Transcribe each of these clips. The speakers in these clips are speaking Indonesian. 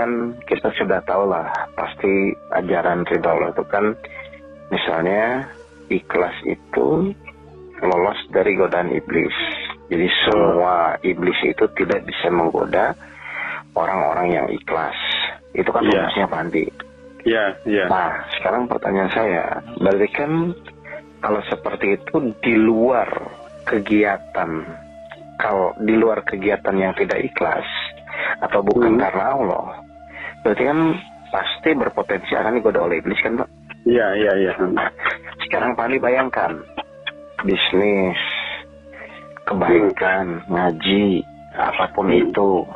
kan kita sudah tahu lah, pasti ajaran ridho Allah itu kan, misalnya ikhlas itu lolos dari godaan iblis. Jadi semua iblis itu tidak bisa menggoda orang-orang yang ikhlas. Itu kan rumusnya Pak Andi. Iya. Nah, sekarang pertanyaan saya, berarti kan kalau seperti itu di luar kegiatan, kalau di luar kegiatan yang tidak ikhlas atau bukan karena Allah, berarti kan pasti berpotensi akan digoda oleh iblis kan Pak? Iya. Nah, sekarang Pak Andi bayangkan, bisnis, kebaikan, ngaji, apapun itu,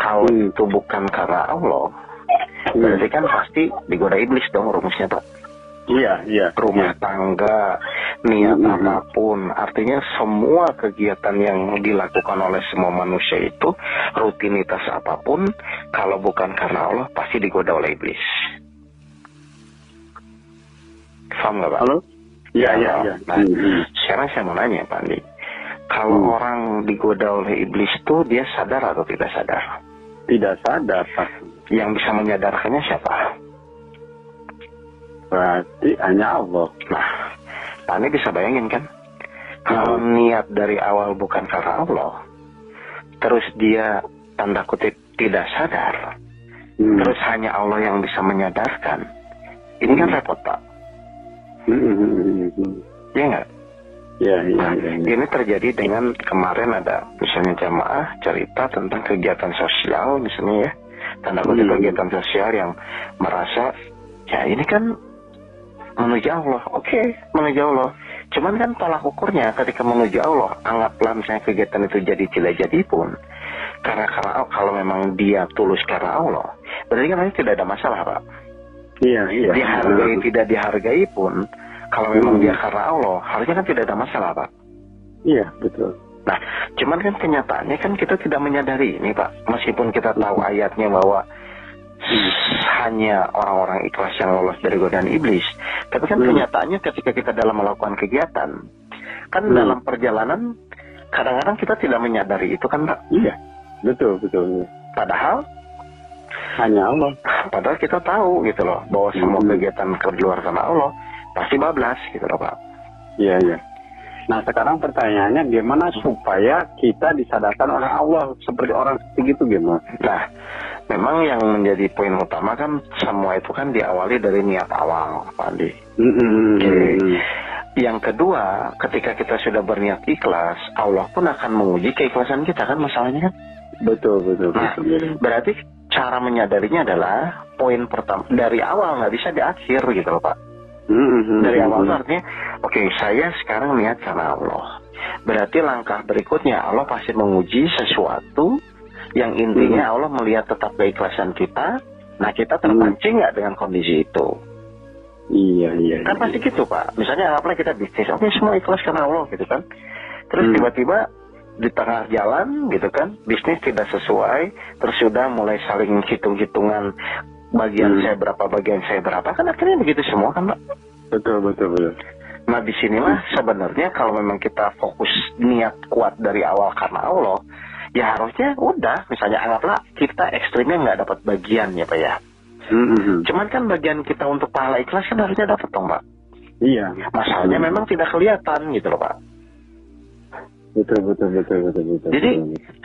kalau itu bukan karena Allah, berarti kan pasti digoda iblis dong rumusnya Pak. Iya. Rumah tangga, niat apapun, artinya semua kegiatan yang dilakukan oleh semua manusia itu, rutinitas apapun, kalau bukan karena Allah, pasti digoda oleh iblis. Paham nggak Pak? Halo? Iya. Nah, sekarang saya mau nanya Pak Andi, kalau orang digoda oleh iblis itu dia sadar atau tidak sadar? Tidak sadar, Pak. Yang bisa menyadarkannya siapa? Berarti hanya Allah. Nah, Pak Andi bisa bayangin kan? Kalau niat dari awal bukan karena Allah, terus dia tanda kutip tidak sadar, terus hanya Allah yang bisa menyadarkan, ini kan repot Pak. Iya nggak? Iya. Ini terjadi dengan kemarin ada misalnya jamaah cerita tentang kegiatan sosial misalnya ya, tanda kutip kegiatan sosial yang merasa ya ini kan menuju Allah, oke, menuju Allah. Cuman kan tolak ukurnya ketika menuju Allah, anggaplah misalnya kegiatan itu jadi tidak jadi pun, karena kalau memang dia tulus karena Allah, berarti kan nanti tidak ada masalah Pak. Iya. Dihargai tidak dihargai pun, kalau memang dia karena Allah, harusnya kan tidak ada masalah Pak. Iya, betul. Nah, cuman kan kenyataannya kan kita tidak menyadari ini Pak, meskipun kita tahu ayatnya bahwa hanya orang-orang ikhlas yang lolos dari godaan iblis, tapi kan kenyataannya ketika kita dalam melakukan kegiatan, kan dalam perjalanan kadang-kadang kita tidak menyadari itu kan Pak. Iya, betul. Padahal hanya Allah. Padahal kita tahu gitu loh bahwa semua kegiatan ke luar karena Allah pasti bablas gitu loh Pak. Iya. Nah sekarang pertanyaannya gimana supaya kita disadarkan oleh Allah seperti orang seperti itu gimana? Nah, memang yang menjadi poin utama kan semua itu kan diawali dari niat awal Pak Andi. Yang kedua, ketika kita sudah berniat ikhlas, Allah pun akan menguji keikhlasan kita kan masalahnya kan? Betul. Nah, berarti cara menyadarinya adalah poin pertama dari awal, nggak bisa di akhir gitu loh Pak. Dari awal itu artinya oke, saya sekarang niat karena Allah, berarti langkah berikutnya Allah pasti menguji sesuatu yang intinya Allah melihat tetap keikhlasan kita. Nah kita terpancing nggak dengan kondisi itu? Iya. Kan pasti gitu Pak. Misalnya anggaplah kita bisnis, oke semua ikhlas karena Allah gitu kan, terus tiba-tiba di tengah jalan gitu kan, bisnis tidak sesuai, terus sudah mulai saling hitung-hitungan bagian saya berapa, kan akhirnya begitu semua kan Pak. Betul. Nah disinilah sebenarnya kalau memang kita fokus niat kuat dari awal karena Allah, ya harusnya udah, misalnya anggaplah kita ekstrimnya nggak dapat bagian ya Pak ya. Cuman kan bagian kita untuk pahala ikhlas kan harusnya dapat dong Pak. Iya. Masalahnya memang tidak kelihatan gitu loh Pak. Betul. Jadi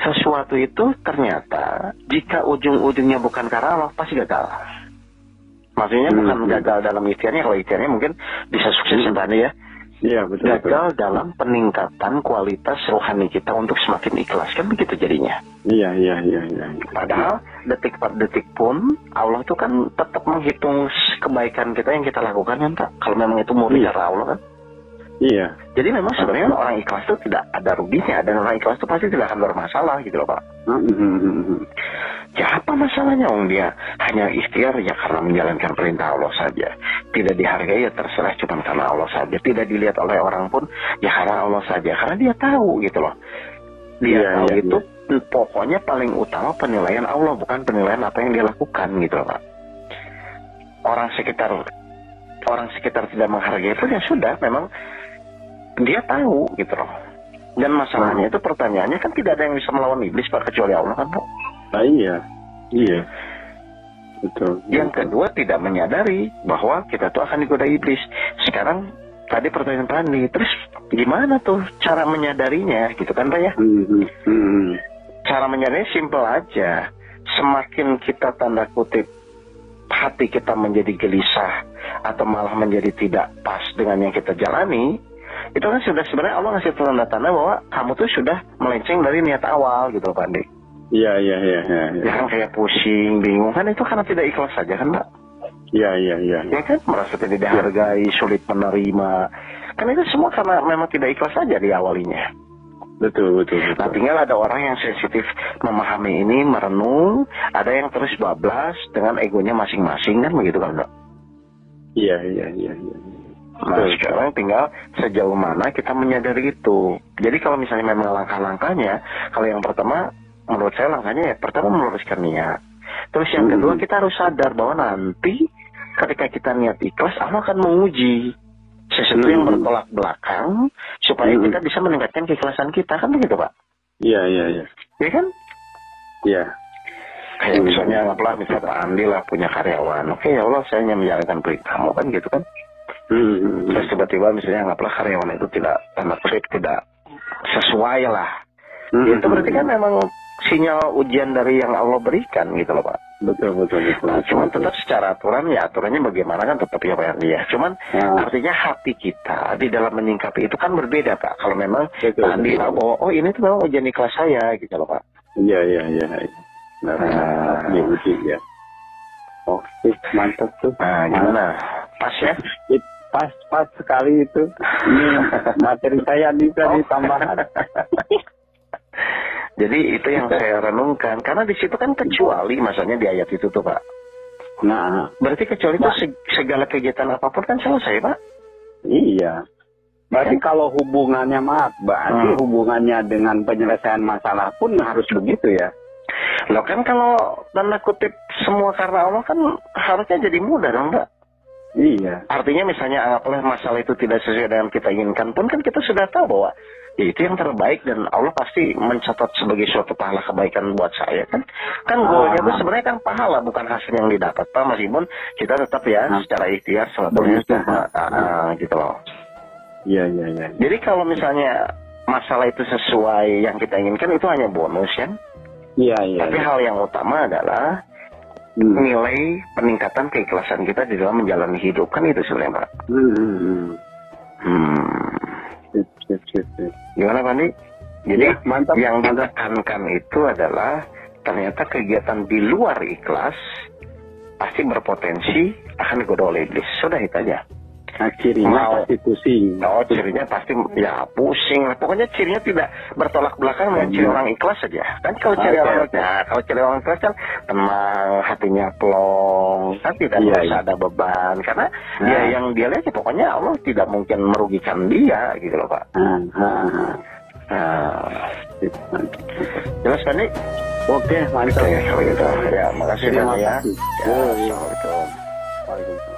sesuatu itu ternyata jika ujung-ujungnya bukan karena Allah pasti gagal. Maksudnya bukan gagal dalam ikhtiarnya, kalau ikhtiarnya mungkin bisa sukses Pak ya. Iya betul. Gagal dalam peningkatan kualitas rohani kita untuk semakin ikhlas kan begitu jadinya. Iya. Padahal detik per detik pun Allah tuh kan tetap menghitung kebaikan kita yang kita lakukan kan Pak. Kalau memang itu murni dari Allah kan. Iya. Jadi memang sebenarnya orang ikhlas itu tidak ada ruginya, dan orang ikhlas itu pasti tidak akan bermasalah gitu loh Pak. Ya apa masalahnya dia hanya ikhtiar ya karena menjalankan perintah Allah saja. Tidak dihargai ya terserah cuma karena Allah saja. Tidak dilihat oleh orang pun ya karena Allah saja. Karena dia tahu gitu loh. Dia tahu itu pokoknya paling utama penilaian Allah, bukan penilaian apa yang dia lakukan gitu loh Pak. Orang sekitar tidak menghargai itu ya sudah, memang dia tahu gitu loh. Dan masalahnya itu pertanyaannya kan tidak ada yang bisa melawan iblis Pak kecuali Allah kan Pak. Iya. Betul. Yang kedua, tidak menyadari bahwa kita tuh akan digoda iblis. Sekarang tadi pertanyaan Pak Andi, terus gimana tuh cara menyadarinya gitu kan Pak ya? Cara menyadarinya simple aja. Semakin kita tanda kutip hati kita menjadi gelisah atau malah menjadi tidak pas dengan yang kita jalani, itu kan sudah sebenarnya Allah ngasih tanda-tanda bahwa kamu tuh sudah melenceng dari niat awal gitu Pak Andi. Iya. Ya kan kayak pusing, bingung kan itu karena tidak ikhlas saja kan Pak? Iya. Ya kan merasa tidak dihargai, sulit menerima. Kan itu semua karena memang tidak ikhlas saja di awalnya. Betul. Nah tinggal ada orang yang sensitif memahami ini, merenung, ada yang terus bablas dengan egonya masing-masing kan begitu kan Pak? Iya. Nah sekarang tinggal sejauh mana kita menyadari itu. Jadi kalau misalnya memang langkah-langkahnya, kalau yang pertama menurut saya langkahnya ya pertama meluruskan niat. Terus yang kedua kita harus sadar bahwa nanti ketika kita niat ikhlas Allah akan menguji sesuatu yang bertolak belakang supaya kita bisa meningkatkan keikhlasan kita kan begitu Pak? Iya. Iya kan? Iya. Kayak misalnya anggaplah misalnya Pak Andi lah punya karyawan. Oke ya Allah saya hanya menjalankan perintahmu kan gitu kan? Terus tiba-tiba misalnya anggaplah karyawan itu tidak tanda kutip tidak sesuai lah. Itu berarti kan memang sinyal ujian dari yang Allah berikan gitu loh Pak. Betul. Nah, cuman tetap secara aturan ya aturannya bagaimana kan tetap ya Pak ya. Cuman artinya hati kita di dalam menyingkapi itu kan berbeda Pak. Kalau memang Pak Andi tahu oh ini tuh memang ujian ikhlas saya gitu loh Pak. Iya. Nah, diuji ya. Oke, mantap tuh. Nah, gimana? Pas ya? Pas sekali itu. Ini materi saya bisa ditambahkan. Jadi itu yang saya renungkan. Karena di situ kan kecuali masanya di ayat itu tuh Pak. Nah. Berarti kecuali itu segala kegiatan apapun kan selesai Pak? Iya. Berarti kalau hubungannya berarti hubungannya dengan penyelesaian masalah pun harus begitu ya? Loh kan kalau tanda kutip semua karena Allah kan harusnya jadi mudah dong Pak? Iya. Artinya misalnya anggaplah masalah itu tidak sesuai dengan kita inginkan pun kan kita sudah tahu bahwa ya itu yang terbaik dan Allah pasti mencatat sebagai suatu pahala kebaikan buat saya kan. Kan goalnya itu sebenarnya kan pahala bukan hasil yang didapat Pak, meskipun kita tetap ya secara ikhtiar sebetulnya gitu loh. Iya. Jadi kalau misalnya masalah itu sesuai yang kita inginkan itu hanya bonus kan. Iya. Tapi hal yang utama adalah nilai peningkatan keikhlasan kita di dalam menjalani hidup kan itu sebenarnya Pak. Sip. Gimana Pak Andi? Jadi ya, mantap, yang ditekankan itu adalah ternyata kegiatan di luar ikhlas pasti berpotensi akan digoda oleh iblis. Sudah itu aja. Nah, cirinya pasti pusing. Oh, cirinya pasti ya pusing. Pokoknya cirinya tidak bertolak belakang dengan ciri orang ikhlas saja. Kan kalau ciri orang ikhlas kan tenang, hatinya plong, kan tidak merasa ada beban. Karena dia yang dia lihat pokoknya Allah tidak mungkin merugikan dia gitu loh Pak. Jelas kan nih? Oke, mantap. Oke, kalau gitu. Ya, makasih ya. Terima kasih. Assalamualaikum. Waalaikumsalam.